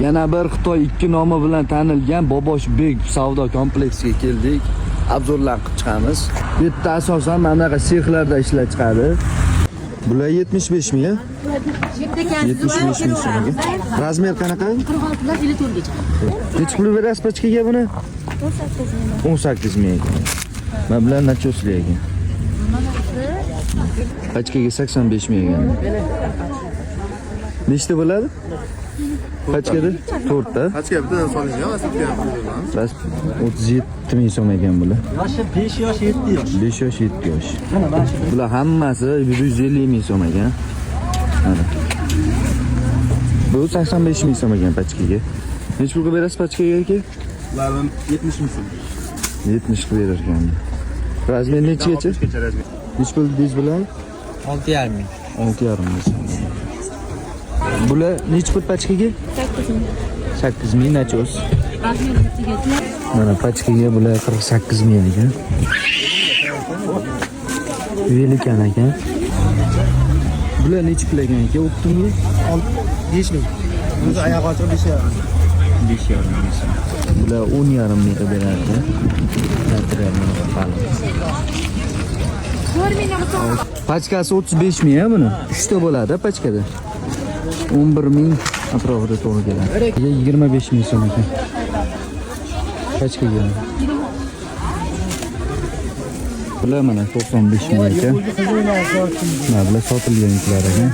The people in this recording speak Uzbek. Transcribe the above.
Yana bir Xitoy 2 nomi bilan tanilgan Boboshbek savdo kompleksiga keldik. Obzorlar qilib chiqamiz. Bu yerda asosan mana bunaqa sexlarda ishlab chiqadi. Bular 75 mi ya? 75 mi so'mga? Razmer qanaqa? 46 dan 54 gacha. Necha pul berasiz pachkaga buni? 18 ming. Mana bular nachosli ekan. Pachkaga 85 ming ekan. Nechta bo'ladi? Pachkada 4 ta. Pachka bittadan solingan, aslida Bas 37 ming so'm ekan bular. Yoshi 5 yosh, 7 yosh. 5 yosh, 7 yosh. Bular hammasi 150 ming so'm ekan. Mana. Bu 85 ming so'm ekan pachkaga. Necha pulga berasiz pachkaga aka? Ulardan 70 ming so'm. 70 qilib berar ekan. Razmer nechagacha? Necha pul deysiz bular? 6,5 ming. 6,5 ming so'm. Bular necha pul pachkaga? 8 ming. 8 ming nachos. Razmer bittaga. Mana pachkaga bular 48 ming ekan. Velikan ekan. Bular necha pul ekan aka? O'qitdingmi? 5 ming. O'zi oyoq ochiq 5,5. 5,5 ming so'm. Bular 10,5 ming beradi. Ta'tirlarni qilib. Pachkasi 35 ming ya buni. 3 ta bo'ladi pachkada. 11 ming atrofida to'g'ri keladi. 25 ming so'm ekan. Pachkaga. Bular mana 95 ming ekan. Mana bular sotilgan ekan.